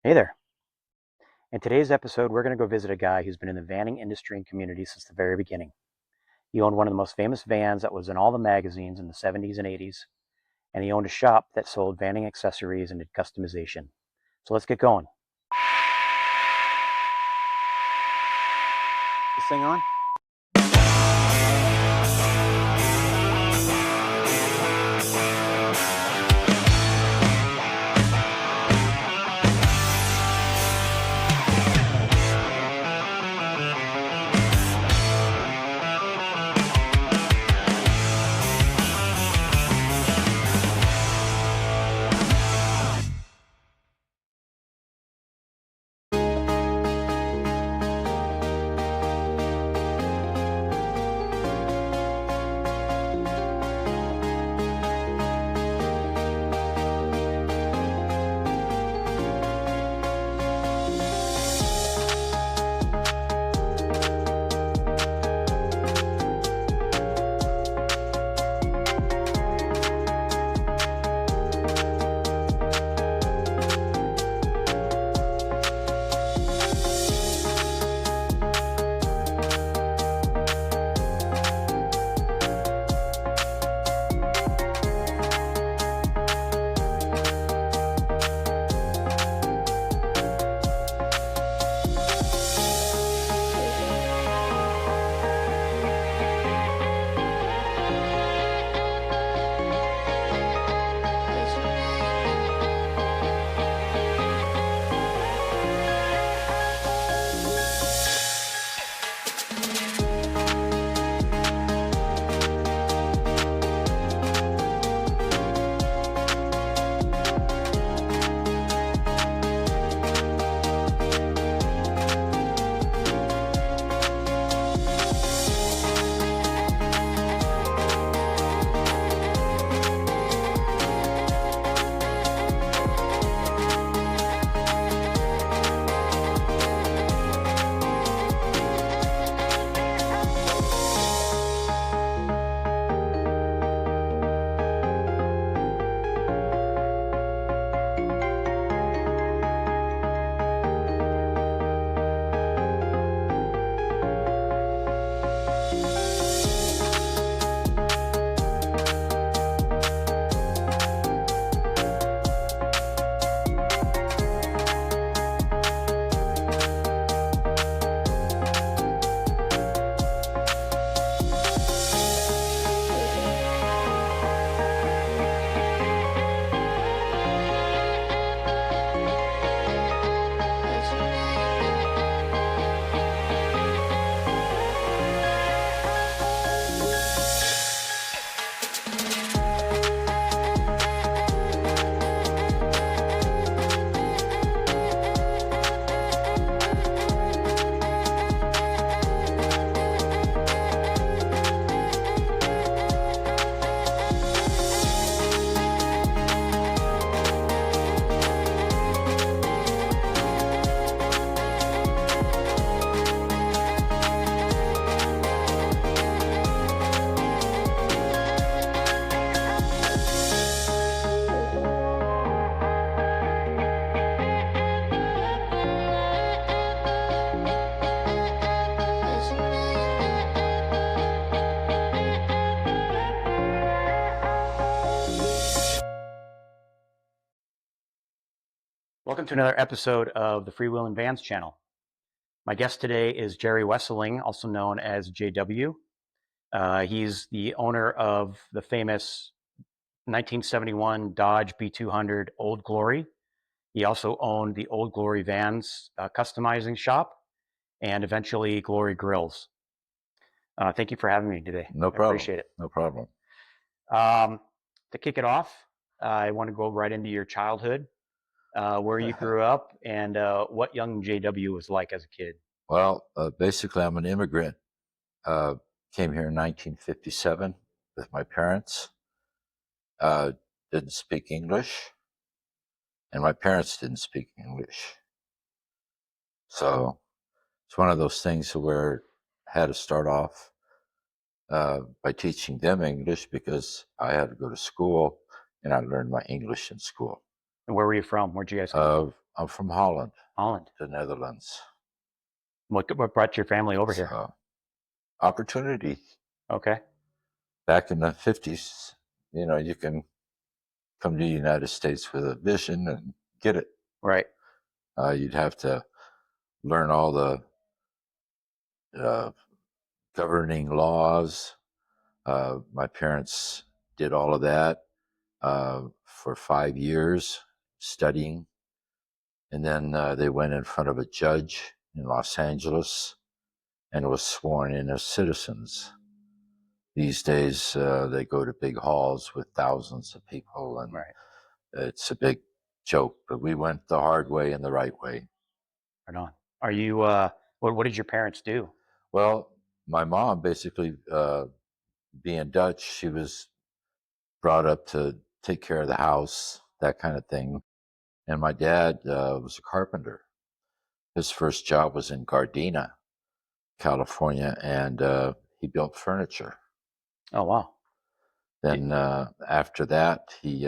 Hey there. In today's episode, we're going to go visit a guy who's been in the vanning industry and community since the very beginning. He owned one of the most famous vans that was in all the magazines in the 70s and 80s, and he owned a shop that sold vanning accessories and did customization. So let's get going. This thing on? Welcome to another episode of the Freewheelin' Vans channel. My guest today is Jerry Wesseling, also known as JW. He's the owner of the famous 1971 Dodge B200 Old Glory. He also owned the Old Glory Vans customizing shop and eventually Glory Grills. Thank you for having me today. No I problem. appreciate it. No problem. To kick it off, I want to go right into your childhood, where you grew up, and what young JW was like as a kid. Well, basically, I'm an immigrant. Came here in 1957 with my parents. Didn't speak English, and my parents didn't speak English. So it's one of those things where I had to start off by teaching them English because I had to go to school, and I learned my English in school. And where were you from? Where'd you guys come from? I'm from Holland, Holland. the Netherlands. What brought your family over here? So opportunity. Okay. Back in the 50s, you can come to the United States with a vision and get it. Right. You'd have to learn all the uh, governing laws. My parents did all of that for 5 years studying. And then they went in front of a judge in Los Angeles and was sworn in as citizens. These days, they go to big halls with thousands of people, and Right. it's a big joke, but we went the hard way and the right way. Right on. Are you? What did your parents do? Well, my mom basically, being Dutch, she was brought up to take care of the house, that kind of thing. And my dad was a carpenter. His first job was in Gardena, California, and he built furniture. Oh wow. Then after that, he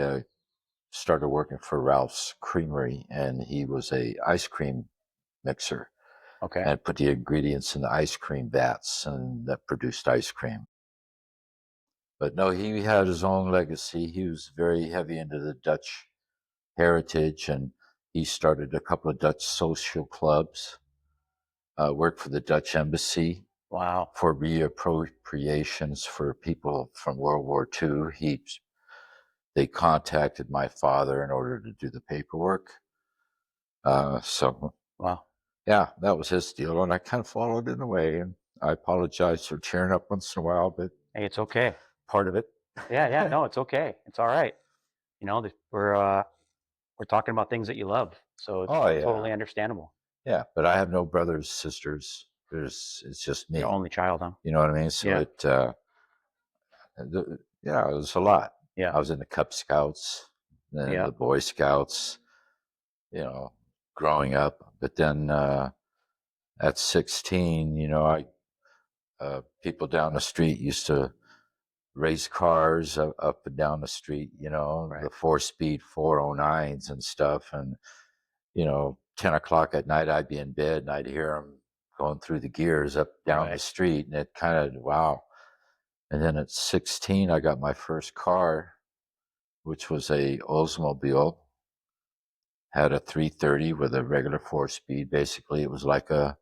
started working for Ralph's Creamery, and he was a ice cream mixer Okay. and put the ingredients in the ice cream vats, and that produced ice cream. But no, he had his own legacy. He was very heavy into the Dutch heritage, and he started a couple of Dutch social clubs. Worked for the Dutch embassy Wow. for reappropriations for people from World War II. They contacted my father in order to do the paperwork. So Wow. yeah, that was his deal, and I kind of followed in a way. And I apologize for tearing up once in a while, but Hey, it's okay. part of it. Yeah. Yeah. No, it's okay. It's all right. We're talking about things that you love, so it's Oh yeah, totally understandable. yeah. But I have no brothers, sisters. It's just You're me. only child, huh? You know what I mean? So Yeah. yeah, it was a lot. Yeah. I was in the Cub Scouts, then Yeah. the Boy Scouts. Growing up. But then at 16, I people down the street used to race cars up and down the street. Right. The 4-speed 409s and stuff. And 10 o'clock at night, I'd be in bed and I'd hear them going through the gears up down the Right. street, and it kind of wow. And then at 16, I got my first car, which was a Oldsmobile. Had a 330 with a regular 4-speed. Basically, it was like a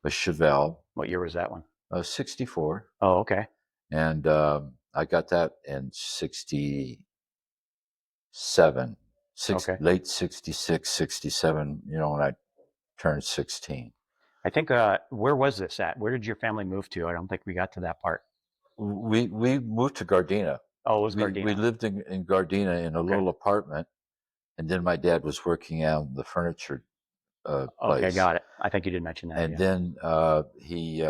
Chevelle, What year was that one? 64. Oh, okay. And I got that in 67, Okay. late 66, 67, when I turned 16. I think. Where was this at? Where did your family move to? I don't think we got to that part. We moved to Gardena. Oh, it was We Gardena. lived in Gardena in a Okay. little apartment, and then my dad was working out the furniture Okay, place. got it. I think you did mention that. And Yeah. then he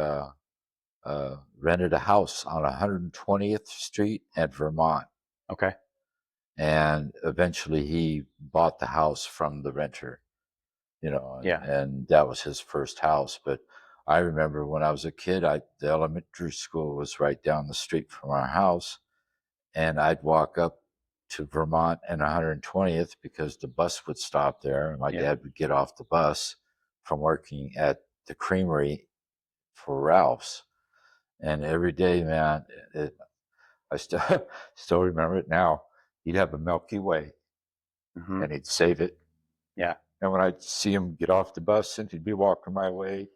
rented a house on 120th Street at Vermont. Okay. And eventually he bought the house from the renter, Yeah. and that was his first house. But I remember when I was a kid, the elementary school was right down the street from our house, and I'd walk up to Vermont and 120th because the bus would stop there, and my Yeah. dad would get off the bus from working at the creamery for Ralph's. And every day, man, I still still remember it now. He'd have a Milky Way, Hmm. and he'd save it. Yeah. And when I'd see him get off the bus and he'd be walking my way,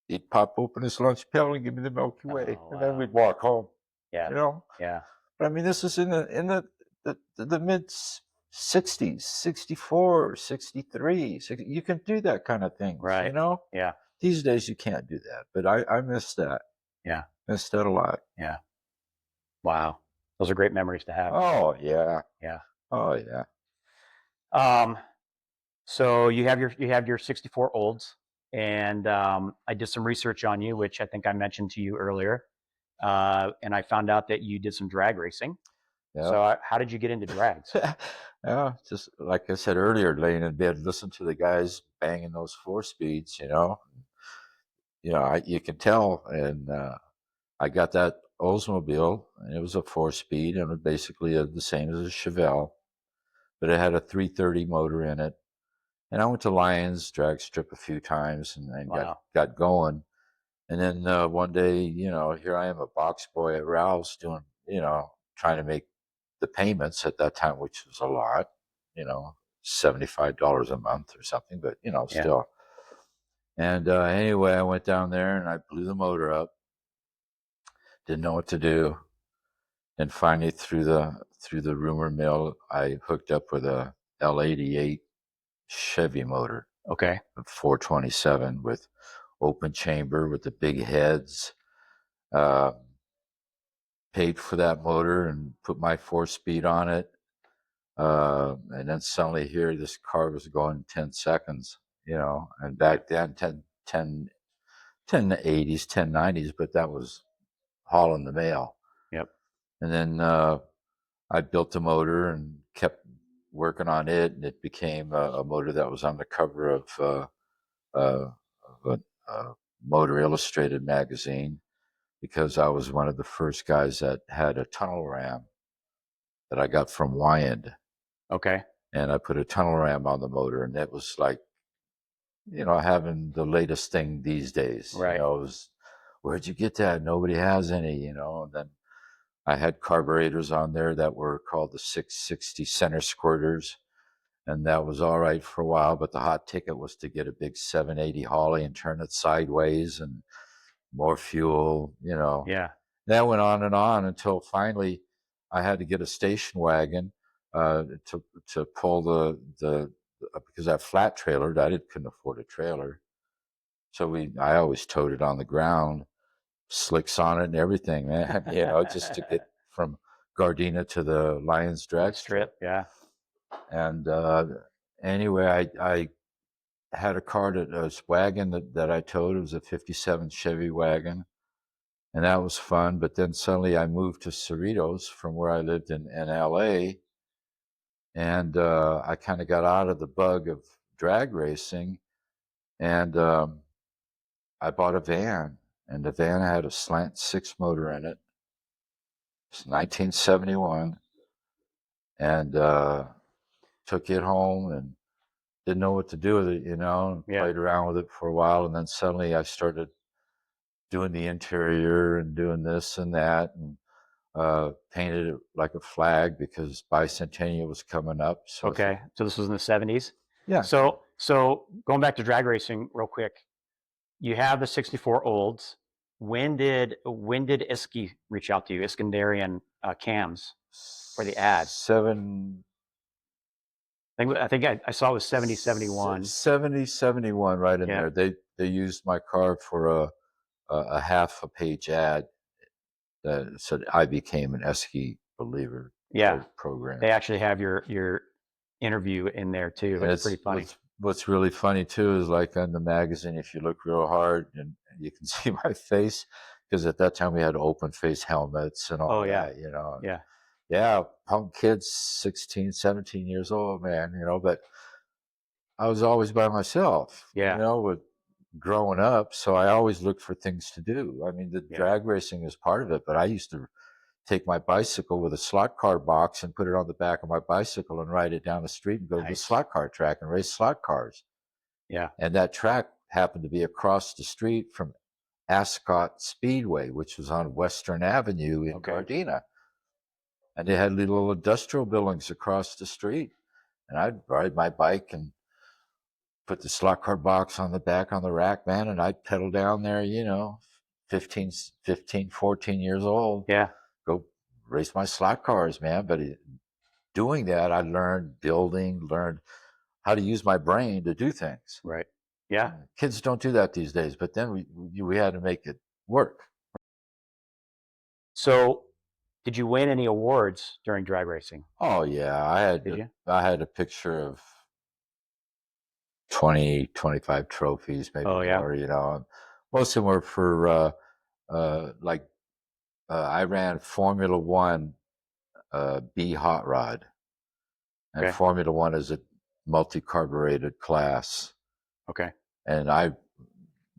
he'd pop open his lunch pail and give me the Milky Way, Oh, and then wow. we'd walk home. Yeah. You know, Yeah. but I mean, this is in the mid 60s, 64, 63. You can do that kind of things. Right. Yeah. These days you can't do that. But I miss that. Yeah. Miss that a lot. Yeah. Wow. Those are great memories to have. Oh yeah. Yeah. Oh yeah. Um, so you have your 64 olds, and I did some research on you, which I think I mentioned to you earlier, and I found out that you did some drag racing. Yeah. So how did you get into drags? Yeah, just like I said earlier, laying in bed, listen to the guys banging those 4-speeds. You can tell. And I got that Oldsmobile, and it was a 4-speed, and it was basically the same as a Chevelle, but it had a 330 motor in it, And I went to Lions drag strip a few times and Wow. got going. And then one day, here I am, a box boy at Ralph's doing, trying to make the payments at that time, which was a lot, you know, $75 a month or something, but Yeah. still. And anyway, I went down there and I blew the motor up. Didn't know what to do, and finally through the rumor mill, I hooked up with a L88 Chevy motor, Okay. a 427 with open chamber with the big heads. Uh, Paid for that motor and put my 4-speed on it. And then suddenly here, this car was going 10 seconds, and Right. back then 1080s, 1090s, but that was hauling the mail. Yep. And then I built the motor and kept working on it, and it became a motor that was on the cover uh, of a Motor Illustrated magazine, because I was one of the first guys that had a tunnel ram that I got from Wyand, Okay. and I put a tunnel ram on the motor, and it was like, having the latest thing these days. Right. It was, where'd you get that? Nobody has any, and then I had carburetors on there that were called the 660 center squirters, and that was all right for a while, but the hot ticket was to get a big 780 Holly and turn it sideways and more fuel. Yeah. That went on until finally I had to get a station wagon to pull the because that flat trailer, couldn't afford a trailer, so I always towed it on the ground, slicks on it and everything, man. Just to get from Gardena to the Lions The drag strip. strip. Yeah. And anyway, I had a wagon that I towed. It was a '57 Chevy wagon, and that was fun. But then suddenly I moved to Cerritos from where I lived in LA, and I kind of got out of the bug of drag racing, and I bought a van, and the van had a slant six motor in it. It's 1971, and took it home and didn't know what to do with it, and Yeah. played around with it for a while, and then suddenly I started doing the interior and doing this and that, and painted it like a flag because bicentennial was coming up. So I said, Okay. So this was in the 70s. yeah. So going back to drag racing real quick, you have the 64 olds. When did Iski reach out to you, Iskandarian cams, for the ad? Seven, I saw it was 70, 71. 70, 71, right in Yeah. there. They used my car for a half a page ad that said I became an Esky believer Yeah. program. They actually have your interview in there too. And It's it's pretty funny. what's really funny too is, like, on the magazine, if you look real hard and you can see my face, because at that time we had open face helmets and Oh all yeah. that. Yeah. Yeah, punk kids, 16, 17 years old, man, but I was always by myself, Yeah. with growing up. So I always looked for things to do. I mean, the Yeah. drag racing is part of it, but I used to take my bicycle with a slot car box and put it on the back of my bicycle and ride it down the street and go to the Nice. slot car track and race slot cars. Yeah. And that track happened to be across the street from Ascot Speedway, which was on Western Avenue in Okay. Gardena. And they had little industrial buildings across the street. And I'd ride my bike and put the slot car box on the back on the rack, man, and I'd pedal down there, 15, 14 years old, Yeah. go race my slot cars, man. But doing that, I learned how to use my brain to do things. Right. Yeah. Kids don't do that these days, but then we had to make it work. So did you win any awards during drag racing? Oh yeah, Did you? I had a picture of 20, 25 trophies, maybe Oh yeah. more. Most of them were for like I ran Formula One B hot rod, and Okay. Formula One is a multi-carbureted class, Okay. and I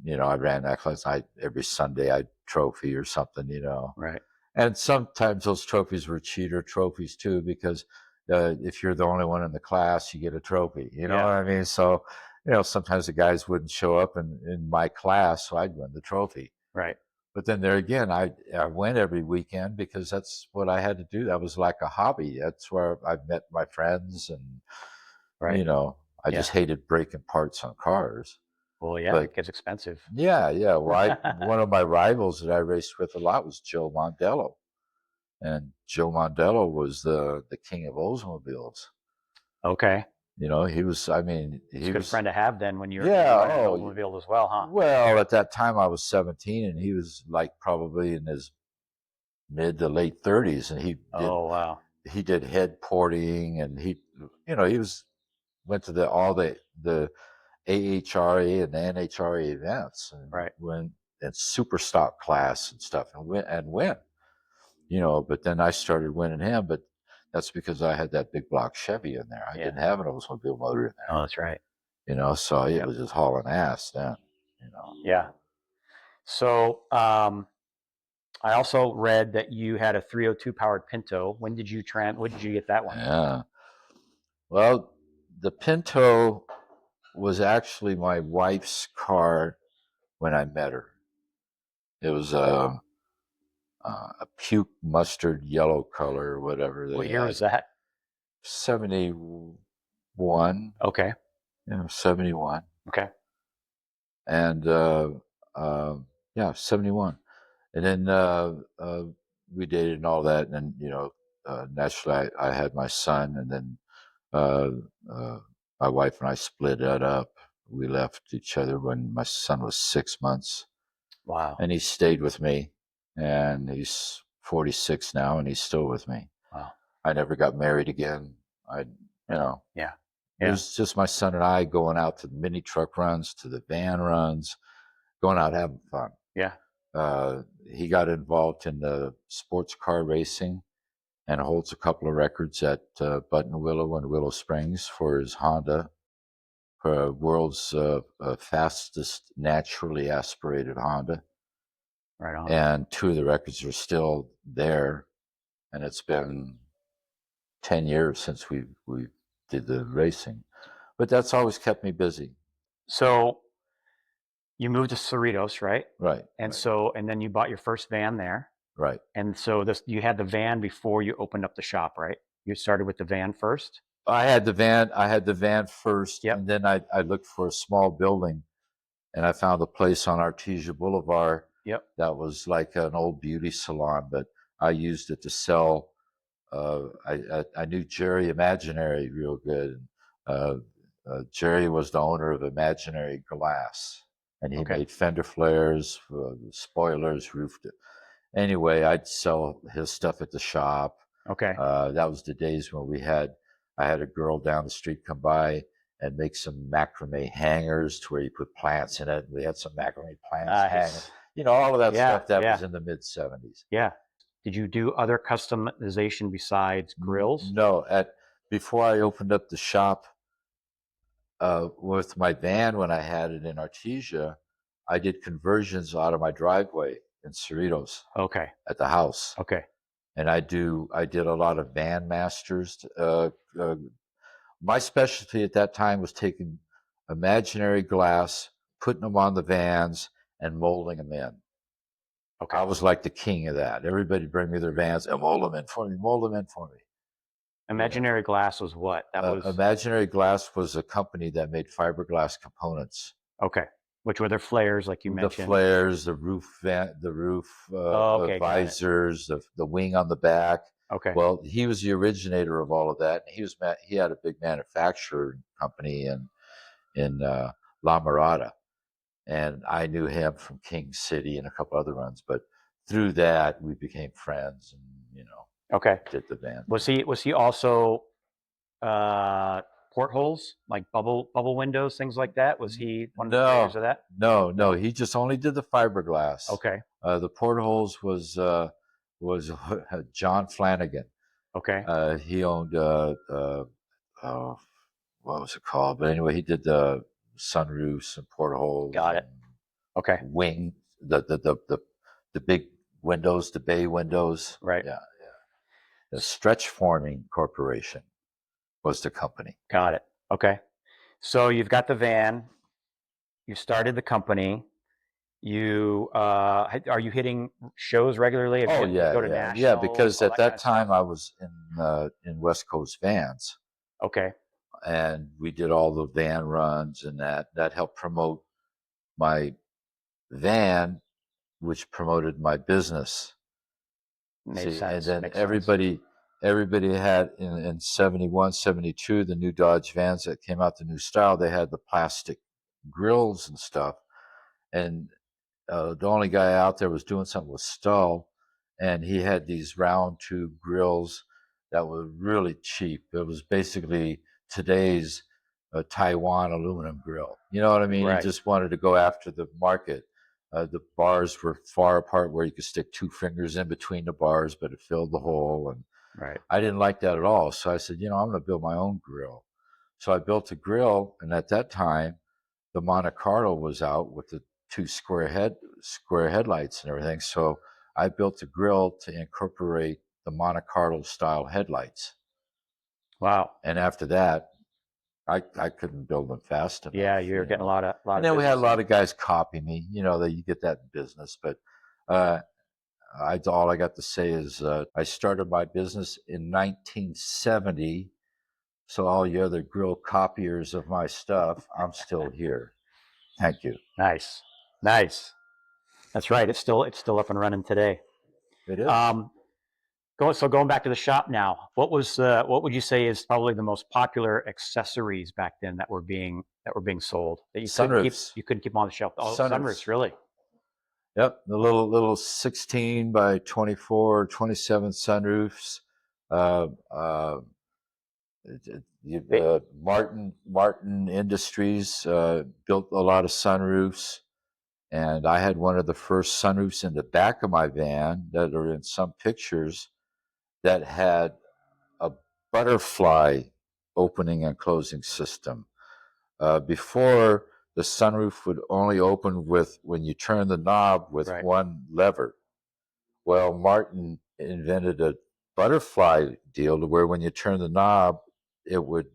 ran that class. Every Sunday I trophy or something. Right. And sometimes those trophies were cheater trophies too, because if you're the only one in the class, you get a trophy. You know Yeah. what I mean? So, sometimes the guys wouldn't show up in my class, so I'd win the trophy. Right. But then there again, I went every weekend because that's what I had to do. That was like a hobby. That's where I met my friends, and Right. I Yeah. just hated breaking parts on cars. Well, yeah, But it gets expensive. yeah, yeah. Well, one of my rivals that I raced with a lot was Joe Mondello, and Joe Mondello was the king of Oldsmobiles. Okay. He was. I mean, It's a he good was. friend to have then when you Yeah. were in an Oh, automobile as well, huh? well. At that time, I was 17, and he was like probably in his mid to late 30s, and Oh, wow. he did head porting, and he went to the AHRA and the NHRA events, and Right. went in super stock class and stuff, and win. But then I started winning him, but that's because I had that big block Chevy in there. I Yeah. didn't have an Oldsmobile motor in Oh, there, that's right. so it Yep. was just hauling ass then. Yeah. So, I also read that you had a 302 powered Pinto. When did you get that one? Yeah. Well, the Pinto was actually my wife's car when I met her. It was a puke mustard yellow color or whatever What they year had. was that? 71. Okay. 71. Okay. And uh, yeah, 71. And then we dated and all that. And then, naturally I had my son. And then uh, uh, my wife and I split that up. We left each other when my son was 6 months. Wow. And he stayed with me. And he's 46 now, and he's still with me. Wow. I never got married again. Right. Yeah. It Yeah. was just my son and I going out to the mini truck runs, to the van runs, going out having fun. Yeah. He got involved in the sports car racing and holds a couple of records at Buttonwillow and Willow Springs for his Honda, for world's fastest naturally aspirated Honda. Right on. And two of the records are still there, and it's been 10 years since we did the racing. But that's always kept me busy. So you moved to Cerritos, right? Right, And right, so, and then you bought your first van there. right. And so you had the van before you opened up the shop, right? You started with the van first. I had the van. I had the van first, Yep. and then I looked for a small building, and I found a place on Artesia Boulevard Yep. that was like an old beauty salon, but I used it to sell. I knew Jerry Imaginary real good. Uh, Jerry was the owner of Imaginary Glass, and he Okay. made fender flares, spoilers, roof. Anyway, I'd sell his stuff at the shop. Okay. That was the days when I had a girl down the street come by and make some macrame hangers to where you put plants in it. We had some macrame plants hanging. Nice. All of that Yeah. stuff that Yeah. was in the mid 70s. Yeah. Did you do other customization besides grills? No, before I opened up the shop with my van when I had it in Artesia, I did conversions out of my driveway in Cerritos Okay. at the house. Okay. And I did a lot of van masters. My specialty at that time was taking imaginary glass, putting them on the vans, and molding them in. Okay. I was like the king of that. Everybody bring me their vans and mold them in for me, mold them in for me. Imaginary Glass was what? That was Imaginary Glass was a company that made fiberglass components. okay. Which were their flares, like you The mentioned. flares, the roof Oh, okay, got it. visors, the wing on the back. Okay. Well, he was the originator of all of that. He had a big manufacturing company in La Mirada, and I knew him from King City and a couple other runs. But through that, we became friends, and Okay. did the van. Was he also portholes, like bubble windows, things like that? Was he one of the creators No, of that? no, no. No. He just only did the fiberglass. Okay. The portholes was John Flanagan. Okay. He owned uh, what was it called? But anyway, he did the sunroofs and portholes Got it. Okay. and wing the big windows, the bay windows. Right. Yeah, the Stretch Forming Corporation. was the company. Got it. Okay. So you've got the van. You started the company. You are you hitting shows regularly? Have Oh you yeah, go to yeah, yeah. nationals, Because all at that kind that of stuff? time I was in West Coast Vans, Okay. and we did all the van runs, and that helped promote my van, which promoted my business. Makes See, and sense. then Makes sense. everybody had in 71, 72, the new Dodge Vans that came out, the new style, they had the plastic grills and stuff. And the only guy out there was doing something with Stull, and he had these round tube grills that were really cheap. It was basically today's Taiwan aluminum grill. You know what I mean? He Right. just wanted to go after the market. The bars were far apart where you could stick two fingers in between the bars, but it filled the hole. And Right. I didn't like that at all. So I said, I'm going to build my own grill. So I built a grill, and at that time, the Monte Carlo was out with the two square headlights and everything. So I built a grill to incorporate the Monte Carlo style headlights. Wow. And after that, I couldn't build them fast Yeah, enough, you're getting a lot And of then we had a business lot in. of guys copy me, that you get that in business. But uh, all I got to say is I started my business in 1970. So all you other grill copiers of my stuff, I'm still here. Thank you. Nice. Nice. That's right. It's still up and running today. It is. Um, going back to the shop now. What would you say is probably the most popular accessories back then that were being sold that Sunroofs. you couldn't keep on the shelf? Oh, sunroofs, Sunroofs. really? Yep, the little 16 by 24, 27 sunroofs. Uh, uh, Ba- Martin Industries built a lot of sunroofs, and I had one of the first sunroofs in the back of my van that are in some pictures that had a butterfly opening and closing system. Before, the sunroof would only open with when you turn the knob with Right. one lever. Well, Martin invented a butterfly deal to where when you turn the knob, it would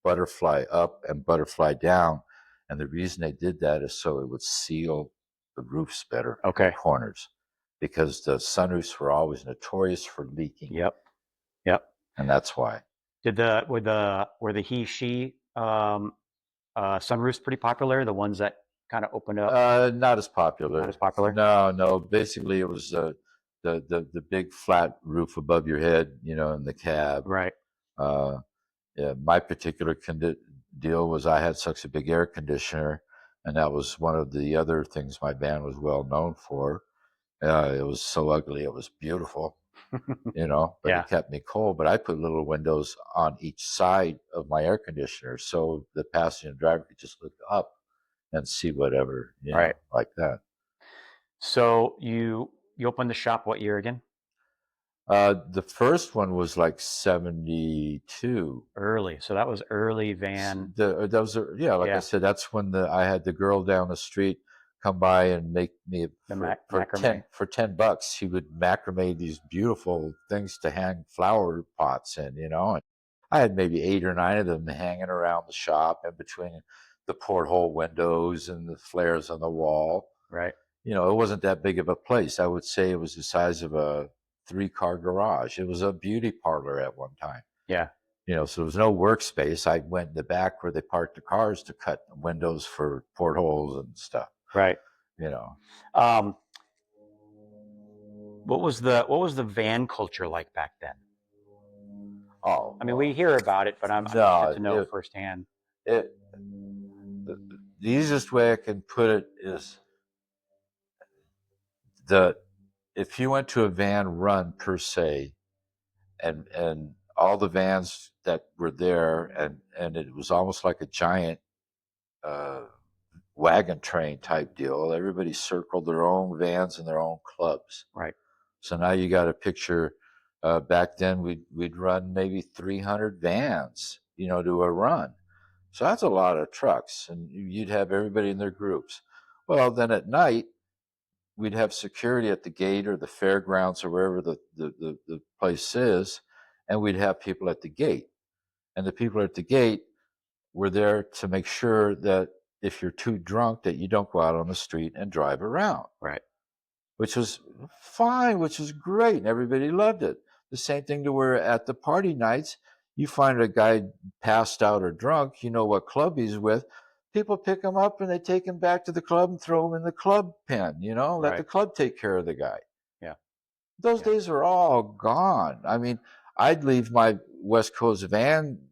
butterfly up and butterfly down. And the reason they did that is so it would seal the roofs better in the Okay. corners, because the sunroofs were always notorious for leaking. Yep. Yep. And that's why. Were the he she sunroofs pretty popular? The ones that kind of opened up, Not as not as popular. popular. No, no. Basically, it was the big flat roof above your head, in the cab. Right. Uh, yeah, my particular deal was I had such a big air conditioner, and that was one of the other things my band was well known for. It was so ugly, it was beautiful, but Yeah. it kept me cold. But I put little windows on each side of my air conditioner so the passenger driver could just look up and see whatever, Right. like that. So you opened the shop what year again? The first one was like 72. Early. So that was early van. Those are, yeah, like I Yeah. said, that's when I had the girl down the street come by and make me The for macrame. 10 bucks. She would macrame these beautiful things to hang flower pots in, And I had maybe 8 or 9 of them hanging around the shop and between the porthole windows and the flares on the wall. Right. It wasn't that big of a place. I would say it was the size of a 3-car garage. It was a beauty parlor at one time. Yeah. So there was no workspace. I went in the back where they parked the cars to cut windows for portholes and stuff. Right. You know. Um, what was the van culture like back then? Oh I mean, we well, hear about it, but I'm interested no. to know firsthand. It the easiest way I can put it is the if you went to a van run per se, and all the vans that were there, and it was almost like a giant uh, wagon train type deal. Everybody circled their own vans and their own clubs. Right. So now you got a picture. Back then, we'd run maybe 300 vans, to a run. So that's a lot of trucks, and you'd have everybody in their groups. Well, then at night, we'd have security at the gate or the fairgrounds or wherever the place is, and we'd have people at the gate. and the people at the gate were there to make sure that if you're too drunk, that you don't go out on the street and drive around, Right. which was fine, which was great, and everybody loved it. The same thing to where at the party nights, you find a guy passed out or drunk, you know what club he's with. People pick him up and they take him back to the club and throw him in the club pen, let the Right. club take care of the guy. Yeah. Those Yeah. days are all gone. I mean, I'd leave my West Coast van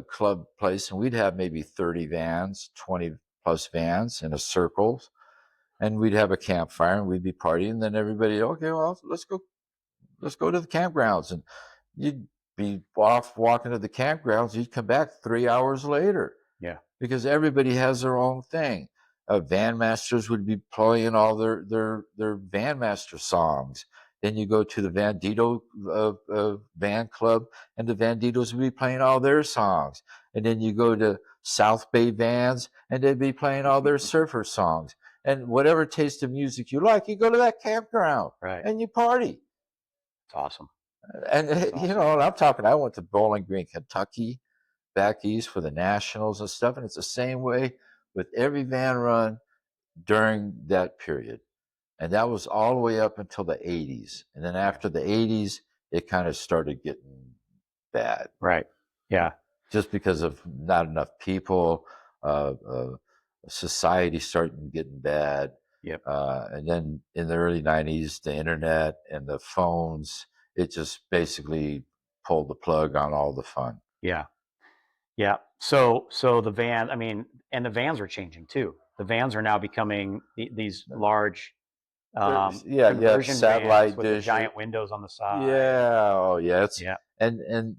club place and we'd have maybe 30 vans, 20 plus vans in a circle, and we'd have a campfire and we'd be partying. And then everybody, okay, well, let's go to the campgrounds. And you'd be off walking to the campgrounds. You'd come back 3 hours later Yeah. because everybody has their own thing. Van masters would be playing all their van master songs. Then you go to the Vandito van club, and the Vanditos would be playing all their songs. And then you go to South Bay Vans, and they'd be playing all their surfer songs. And whatever taste of music you like, you go to that campground Right. and you party. It's awesome. And It's awesome. I'm talking. I went to Bowling Green, Kentucky, back east for the Nationals and stuff, and it's the same way with every van run during that period. And that was all the way up until the 80s. And then after the 80s, it kind of started getting bad. Right. Yeah. Just because of not enough people, society starting getting bad. Yep. And then in the early 90s, the internet and the phones, it just basically pulled the plug on all the fun. Yeah. Yeah. So the van, I mean, and the vans are changing too. The vans are now becoming these large conversion vans satellite with the dish. giant windows on the side. Yeah, oh yeah, Yeah. and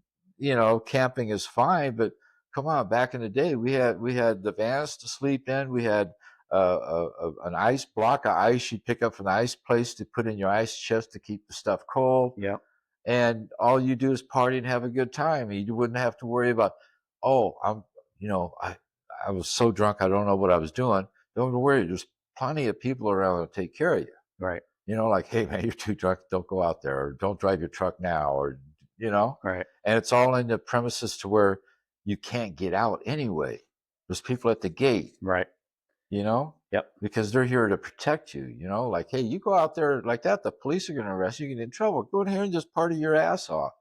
camping is fine, but come on, back in the day, we had the vans to sleep in. We had an ice block of ice you'd pick up from the ice place to put in your ice chest to keep the stuff cold. Yep. And all you do is party and have a good time. You wouldn't have to worry about, oh, I was so drunk I don't know what I was doing. Don't worry, there's plenty of people around to take care of you. Right. Like, hey man, you're too drunk, don't go out there, or don't drive your truck now, or Right. and it's all in the premises to where you can't get out anyway. There's people at the gate, Right. Yep. because they're here to protect you, like, hey, you go out there like that, the police are going to arrest you, get in trouble. Go in here and just party your ass off,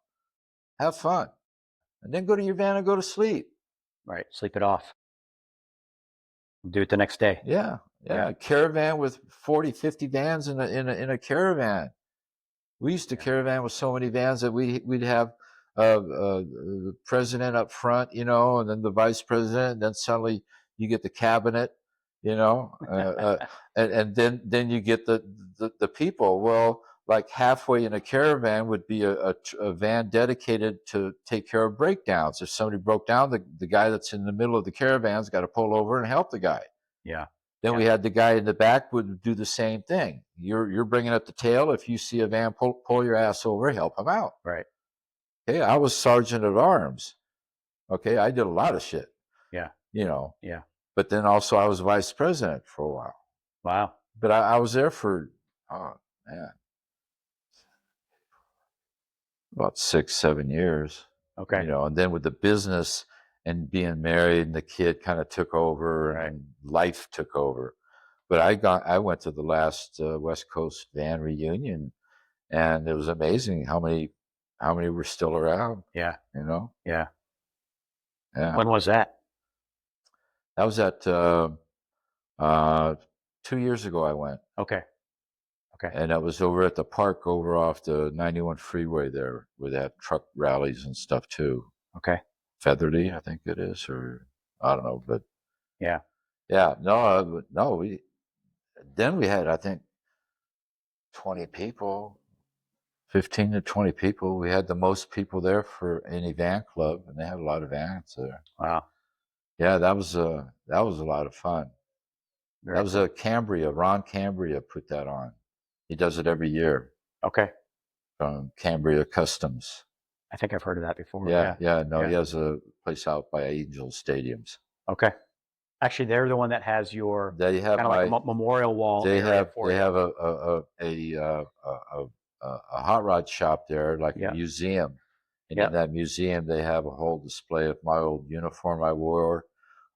have fun, and then go to your van and go to sleep. Right. Sleep it off. Do it the next day. Yeah. Caravan with 40, 50 vans in a caravan. We used to caravan with so many vans that we'd have the president up front, and then the vice president, and then suddenly you get the cabinet, and then you get the people. Well, like halfway in a caravan would be a van dedicated to take care of breakdowns. If somebody broke down, the guy that's in the middle of the caravan's got to pull over and help the guy. Yeah. Then we had the guy in the back would do the same thing. You're bringing up the tail. If you see a van, pull your ass over, help him out. Right. Okay, I was sergeant at arms. Okay, I did a lot of shit. Yeah. Yeah. But then also I was vice president for a while. Wow. But I was there for, oh man, about 6, 7 years. Okay. And then with the business and being married, and the kid kind of took over, Right. and life took over. But I went to the last West Coast van reunion, and it was amazing how many were still around. Yeah. Yeah. Yeah. When was that? That was at 2 years ago. I went. Okay. And that was over at the park over off the 91 freeway there, where they had truck rallies and stuff too. Okay. Featherly, I think it is, or I don't know, but yeah. No, we had, I think, 20 people, 15 to 20 people. We had the most people there for any van club, and they had a lot of vans there. Wow. Yeah, that was a lot of fun. Very that was cool. a Cambria. Ron Cambria put that on. He does it every year. Okay. From Cambria Customs. I think I've heard of that before. Yeah. He has a place out by Angel Stadiums. Okay. Actually, they're the one that has your They have kind of like a memorial wall. They area have for they you. have a hot rod shop there, like Yeah. a museum, And in Yep. that museum, they have a whole display of my old uniform I wore,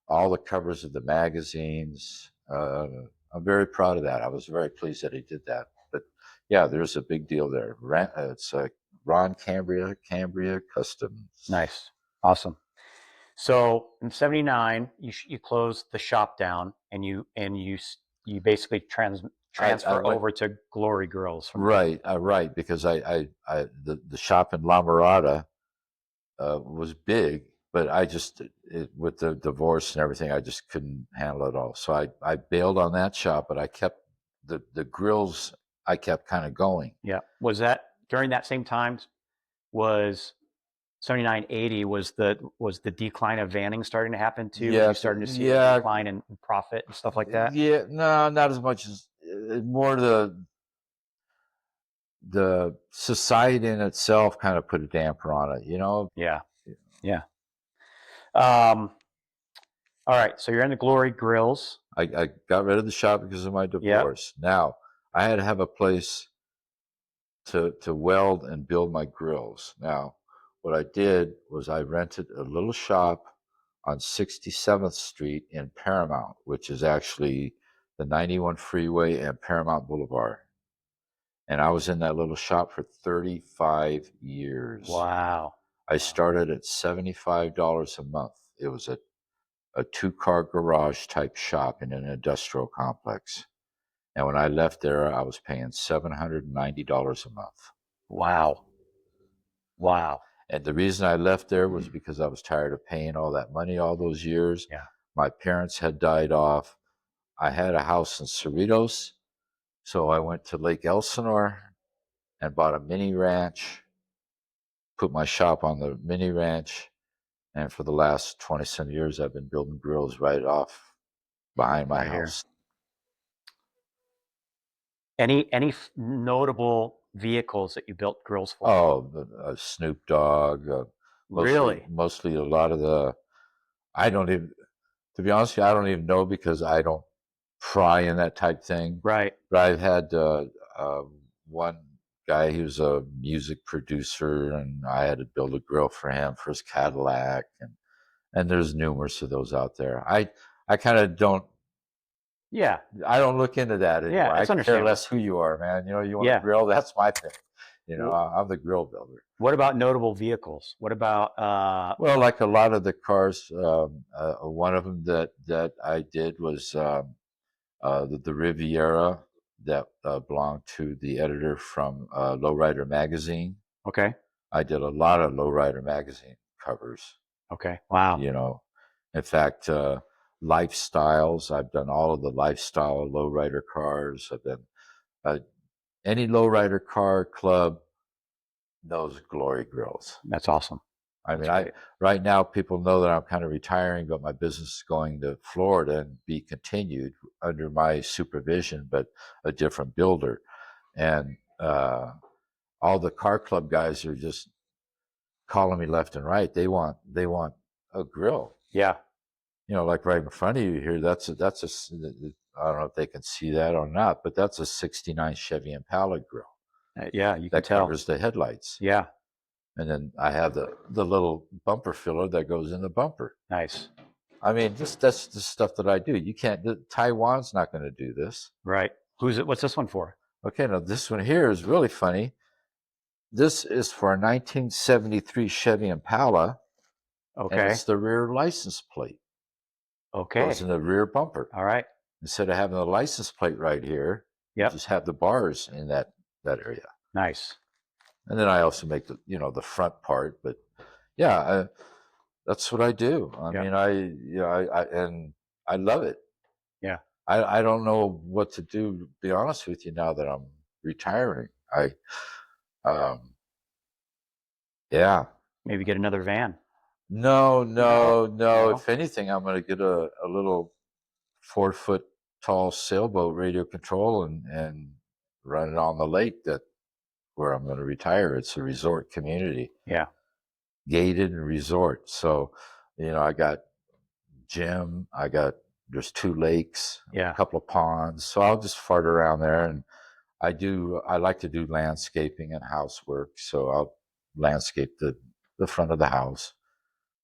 all the covers of the magazines. I'm very proud of that. I was very pleased that he did that. But yeah, there's a big deal there. It's Ron Cambria Customs. Nice. Awesome. So in '79, you closed the shop down, and you basically I transfer went over to Glory Grills from there. right, because the shop in La Mirada was big, but with the divorce and everything, I just couldn't handle it all. So I bailed on that shop, but I kept the grills. I kept kind of going. Yeah. Was that during that same time? Was '79, '80 was the decline of Vanning starting to happen too? Were you Yes, starting to see the yeah, decline in profit and stuff like that? yeah. No, not as much as more the society in itself kind of put a damper on it. Yeah. Yeah. Um, all right. So you're in the Glory Grills. I got rid of the shop because of my Yep. divorce. Now I had to have a place to weld and build my grills. Now, what I did was I rented a little shop on 67th Street in Paramount, which is actually the 91 freeway and Paramount Boulevard. And I was in that little shop for 35 years. Wow. I Wow. started at $75 a month. It was a two-car garage type shop in an industrial complex. And when I left there, I was paying $790 a month. Wow. Wow. And the reason I left there was because I was tired of paying all that money all those years. Yeah. My parents had died off. I had a house in Cerritos, so I went to Lake Elsinore and bought a mini ranch, put my shop on the mini ranch, and for the last 20 some years, I've been building grills right off behind my Right here. house. Any notable vehicles that you built grills for? Oh, Snoop Dogg, mostly, Really? mostly a lot of the. I don't even, to be honest with you, I don't even know because I don't pry in that type thing. Right. But I've had uh, one guy, he was a music producer, and I had to build a grill for him for his Cadillac, and there's numerous of those out there. I kind of don't. Yeah. I don't look into that Yeah. anymore. I It's care less understandable. who you are, man. You want to Yeah. grill? That's my thing. Wh- I'm the grill builder. What about notable vehicles? What about Well, like a lot of the cars, one of them that I did was the Riviera that belonged to the editor from Lowrider magazine. okay. I did a lot of Lowrider magazine covers. Okay. Wow. You know, in fact, lifestyles. I've done all of the lifestyle lowrider cars. I've done uh, any lowrider car club knows Glory Grills. That's awesome. I That's mean, I great. right now people know that I'm kind of retiring, but my business is going to Florida and be continued under my supervision, but a different builder. And all the car club guys are just calling me left and right. They want a grill. Yeah. Like right in front of you here. I don't know if they can see that or not, but that's a '69 Chevy Impala grill Yeah. You can that tell. covers the headlights. Yeah. And then I have the little bumper filler that goes in the bumper. Nice. I mean, that's the stuff that I do. You can't. Taiwan's not going to do this. Right. Who's it? What's this one for? Okay, now this one here is really funny. This is for a 1973 Chevy Impala, and Okay. it's the rear license plate. Goes in Okay. the rear bumper. All right. Instead of having the license plate right here, you Yep. just have the bars in that area. Nice. And then I also make the front part. But yeah, that's what I do. I Yep. mean, and I love it. Yeah. I don't know what to do, to be honest with you, now that I'm retiring. Um, yeah. Maybe get another van. No, No. no, no. No. If anything, I'm going to get a little 4 foot tall sailboat radio control and run it on the lake where I'm going to retire. It's a resort community, Yeah. gated and resort. So, I got gym. There's 2 lakes, a Yeah. couple of ponds. So I'll just fart around there. And I like to do landscaping and housework. So I'll landscape the the front of the house.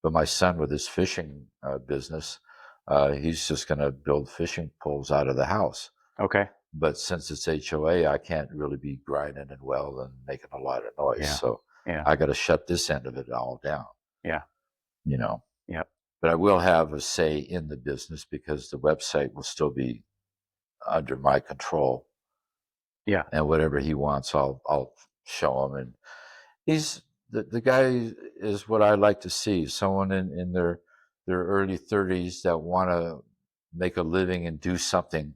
But my son, with his fishing business, he's just going to build fishing poles out of the house. Okay. But since it's HOA, I can't really be grinding and welding and making a lot of noise. Yeah. So Yeah. I got to shut this end of it all down, Yeah. you know. Yep. But I will have a say in the business because the website will still be under my control, Yeah. and whatever he wants, I'll show him. And he's the guy is what I like to see, someone in their early 30s that want to make a living and do something,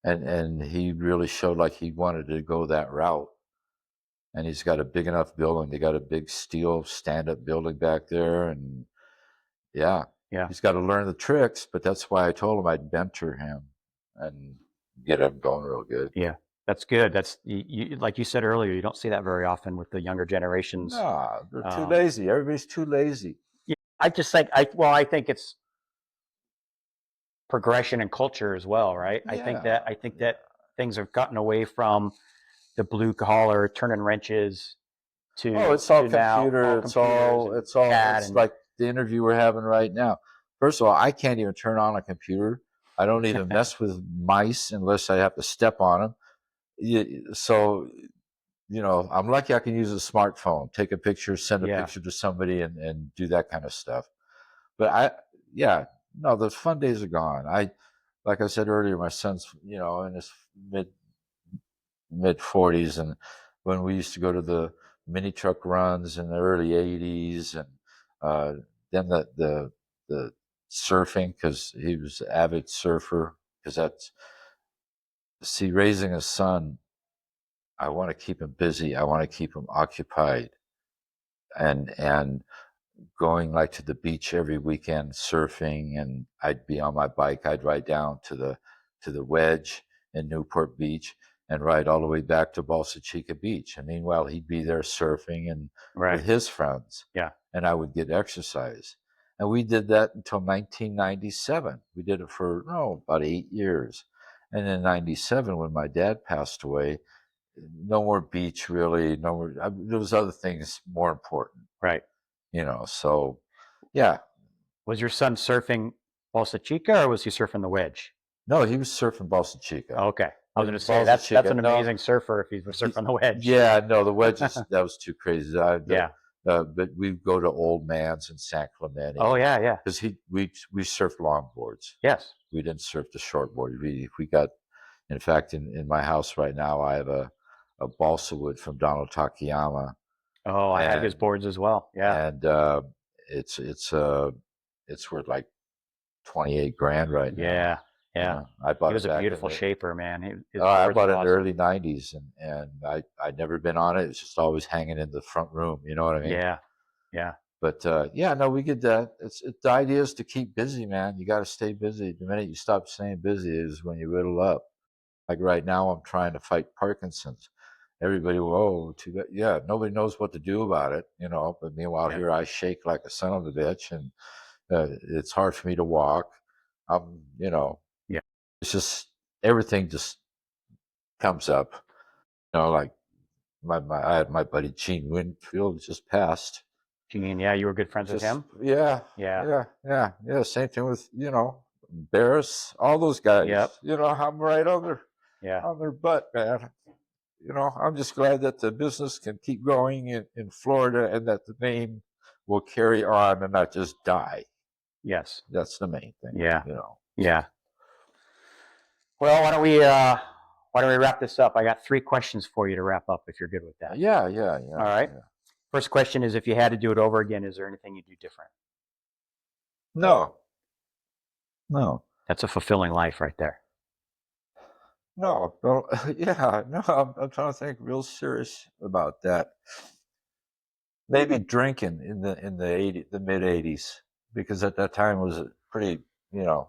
and he really showed like he wanted to go that route. And he's got a big enough building. They got a big steel stand-up building back there, and yeah, Yeah. he's got to learn the tricks. But that's why I told him I'd mentor him and get him going real good. Yeah. That's good. That's like you said earlier. You don't see that very often with the younger generations. No, they're too Um, lazy. Everybody's too lazy. yeah, I just think I think it's progression and culture as well, right? Yeah, I think yeah. that things have gotten away from the blue collar turning wrenches Oh, it's all to now all computer. computers and CAD It's and like the interview we're having right now. First of all, I can't even turn on a computer. I don't even mess with mice unless I have to step on them. So, I'm lucky I can use a smartphone, take a picture, send a yeah, picture to somebody and do that kind of stuff. But yeah, no, the fun days are gone. Like I said earlier, my son's, in his mid mid 40s, and when we used to go to the mini truck runs in the early 80s, and uh, then the surfing, because he was an avid surfer. Because that's, see, raising a son, I want to keep him busy, I want to keep him occupied, and going like to the beach every weekend surfing, and I'd be on my bike. I'd ride down to the Wedge in Newport Beach and ride all the way back to Balsa Chica Beach. And meanwhile, he'd be there surfing and with right, his friends, yeah, and I would get exercise. And we did that until 1997. We did it for about 8 years. And in 97, when my dad passed away, no more beach really. No more. There was other things more important, right. so yeah. Was your son surfing Balsa Chica or was he surfing the wedge? No, he was surfing Balsa Chica. Oh, okay, I was going to say Balsa that's Chica. an No, amazing surfer if he was surfing the wedge. yeah, no, the wedges, that was too crazy. Yeah. But we go to Old Man's in San Clemente Oh yeah, yeah. because we surfed longboards. Yes. We didn't surf the shortboard. We got, in fact, in my house right now, I have a balsa wood from Donald Takayama, Oh, I have his and boards as well. Yeah. and it's it's worth like 28 grand right now. Yeah. Yeah. I He bought was it a back in beautiful the shaper, man. His I boards bought are it in the awesome. early 90s, and I'd never been on it. It's just always hanging in the front room, you know what I mean? Yeah. Yeah. But yeah, no, we get that. The idea is to keep busy, man. You got to stay busy. The minute you stop staying busy is when you whittle up. Like right now, I'm trying to fight Parkinson's. Everybody, whoa, too bad. Yeah, nobody knows what to do about it, But meanwhile, Yeah. here I shake like a son of a bitch, and it's hard for me to walk. I'm. Yeah. It's just everything just comes up. Like I had my buddy Gene Winfield just passed. Gene, yeah, you were good friends with Just him? yeah, Yeah. yeah. Same thing with Barris, all those guys. Yep. I'm right Yeah. on their butt, man. I'm just glad that the business can keep growing in Florida, and that the name will carry on and not just die. Yes. That's the main thing, Yeah. So Yeah. Well, why don't we wrap this up? I got 3 questions for you to wrap up if you're good with that. yeah, yeah, All yeah, right. yeah. First question is if you had to do it over again, is there anything you'd do different? No, no. That's a fulfilling life right there. No, well, yeah, no, I'm trying to think real serious about that. Maybe drinking in the mid '80s, because at that time it was pretty, you know,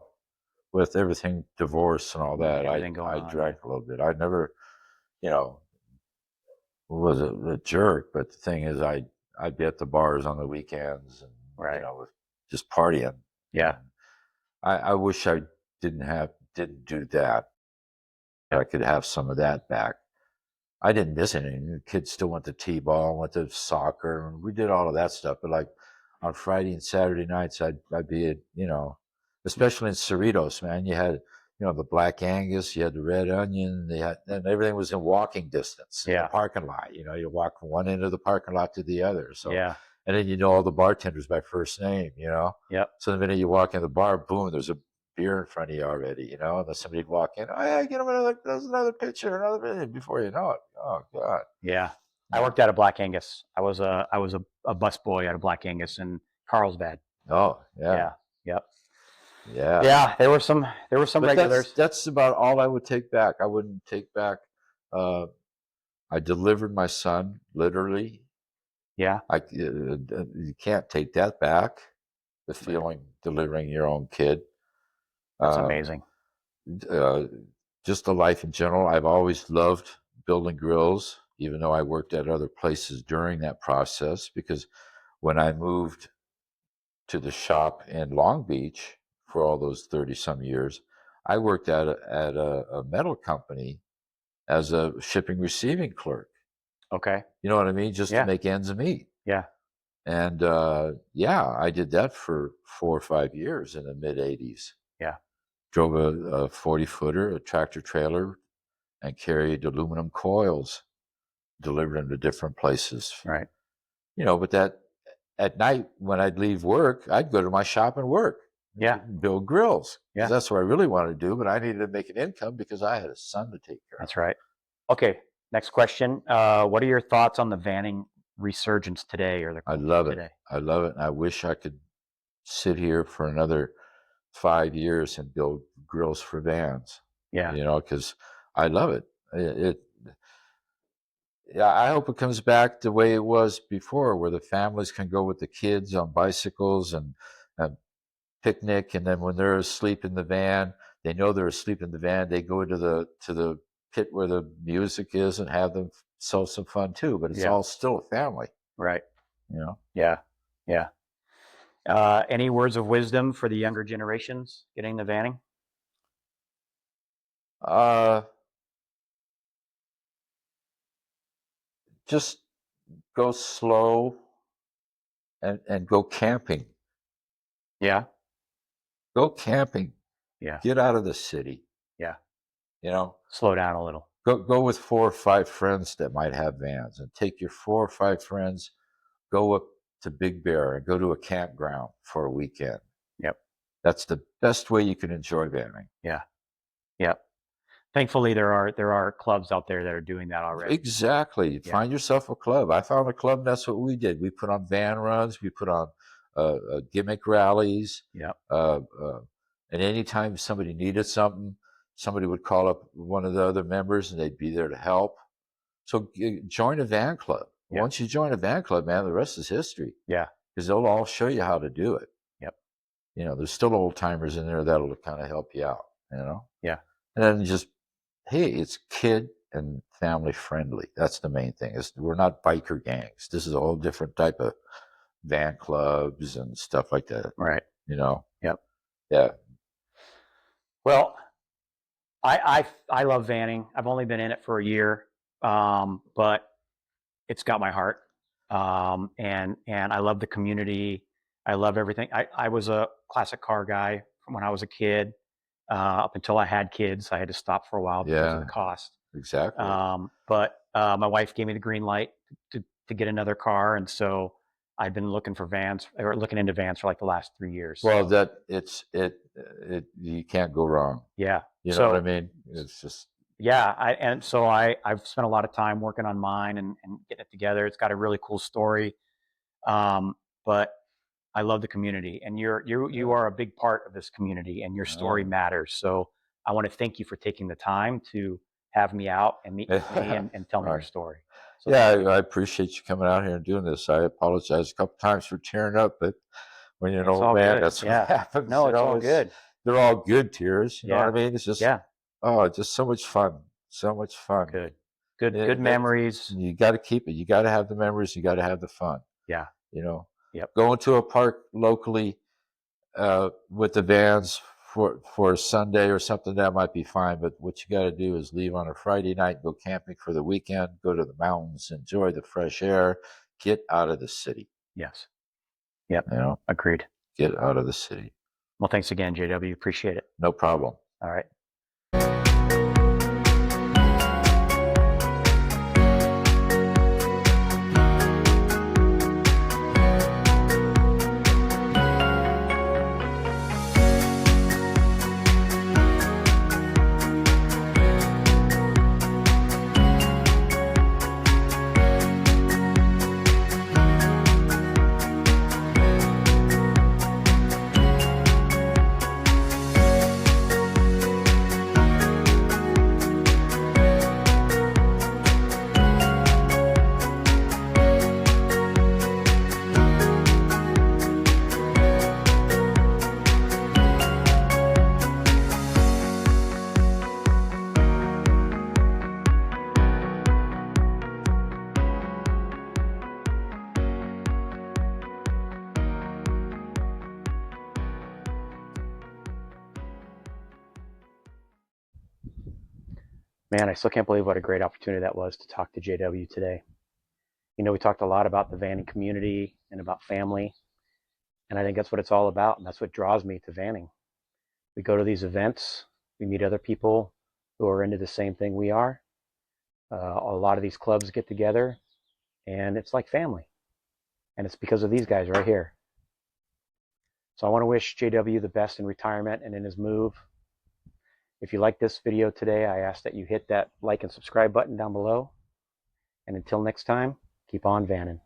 with everything divorce and all that. Everything going I on, yeah. drank a little bit. I never, you know, was a jerk, but the thing is, I'd be at the bars on the weekends, and Right. just partying. Yeah. And I wish I didn't do that. Yeah. I could have some of that back. I didn't miss anything. The kids still went to t-ball, went to soccer, and we did all of that stuff. But like on Friday and Saturday nights, I'd be at, especially in Cerritos, man. You had, the Black Angus, you had the Red Onion, and everything was in walking distance in the Yeah. parking lot. You walk from one end of the parking lot to the other. So, Yeah. and then you know all the bartenders by first name. Yep. So the minute you walk in the bar, boom, there's a beer in front of you already, and then somebody'd walk in, oh yeah, get him there's another pitcher, another minute before you know it. Oh God. Yeah. I Yeah. worked at a Black Angus. I was a bus boy at a Black Angus in Carlsbad. Oh yeah. Yeah. Yep. Yeah. Yeah. There were some But that's regulars. that's about all I would take back. I wouldn't take back uh I delivered my son, literally. Yeah. You can't take that back. The Right. feeling delivering your own kid. That's Uh, amazing. uh, just the life in general. I've always loved building grills, even though I worked at other places during that process. Because when I moved to the shop in Long Beach for all those 30 some years, I worked at a metal company as a shipping receiving clerk. Okay. You know what I mean? Just to Yeah. make ends meet. Yeah. And yeah, I did that for 4 or 5 years in the mid 80s. Yeah. Drove a 40 footer, a tractor trailer, and carried aluminum coils, delivered them to different places. Right. But that at night when I'd leave work, I'd go to my shop and work, Yeah. build grills, because Yeah. that's what I really wanted to do. But I needed to make an income because I had a son to take care of. That's right. Okay. Next question. What are your thoughts on the vanning resurgence today, or the I culture love it. today? I love it. And I wish I could sit here for another 5 years and build grills for vans, Yeah. because I love it. Yeah, I hope it comes back the way it was before, where the families can go with the kids on bicycles and picnic, and then when they're asleep in the van, they know they're asleep in the van. They go to the pit where the music is and have them some fun too. But it's Yeah. all still a family, Right. you know. Yeah. Yeah. Any words of wisdom for the younger generations getting the vanning? Uh, just go slow and go camping. Yeah. Go camping. Yeah. Get out of the city. Yeah. You know, Slow down a little. go with 4 or 5 friends that might have vans, and take your 4 or 5 friends. Go up to Big Bear and go to a campground for a weekend. Yep. That's the best way you can enjoy vanning. Yeah. Yep. Thankfully, there are clubs out there that are doing that already. Exactly. Yeah. Find yourself a club. I found a club. And that's what we did. We put on van runs. We put on gimmick rallies. Yep. Uh, uh, and anytime somebody needed something, somebody would call up one of the other members, and they'd be there to help. So join a van club. Yeah. Once you join a van club, man, the rest is history, Yeah. because they'll all show you how to do it. Yep. There's still old timers in there that'll kind of help you out. Yeah. And then just, hey, it's kid and family friendly. That's the main thing. We're not biker gangs. This is a whole different type of van clubs and stuff like that. Right. You know? Yep. Yeah. Well, I love vanning. I've only been in it for a year, but it's got my heart. And I love the community. I love everything. I was a classic car guy from when I was a kid. Up until I had kids, I had to stop for a while because of Yeah. the cost. Exactly. But my wife gave me the green light to get another car, and so I've been looking for vans, or looking into vans, for like the last 3 years. Well, So, that it you can't go wrong. yeah. You know So, what I mean? It's just yeah, I've spent a lot of time working on mine and getting it together. It's got a really cool story, but I love the community, and you are a big part of this community, and your story matters. So I want to thank you for taking the time to have me out and meet with me and tell me your Right. story. So Yeah, I appreciate you coming out here and doing this. I apologize a couple times for tearing up, but when you're an it's old all man, good. that's what Yeah. happens. No, it's all good. They're all good tears. You know what Yeah. I mean? It's just, Yeah. oh, just so much fun. So much fun. Good. Good. Yeah, Good memories. you got to keep it. You got to have the memories. You got to have the fun. Yeah. You know, Yep. going to a park locally with the vans for a Sunday or something, that might be fine. But what you got to do is leave on a Friday night, go camping for the weekend, go to the mountains, enjoy the fresh air, get out of the city. Yes. Yep. You know, Agreed. get out of the city. Well, thanks again, JW. Appreciate it. No problem. All right. Man, I still can't believe what a great opportunity that was to talk to JW today. You know, we talked a lot about the Vannin community and about family, and I think that's what it's all about, and that's what draws me to Vanning. We go to these events, we meet other people who are into the same thing we are. A lot of these clubs get together, and it's like family, and it's because of these guys right here. So I want to wish JW the best in retirement and in his move. If you like this video today, I ask that you hit that like and subscribe button down below. And until next time, keep on vanning.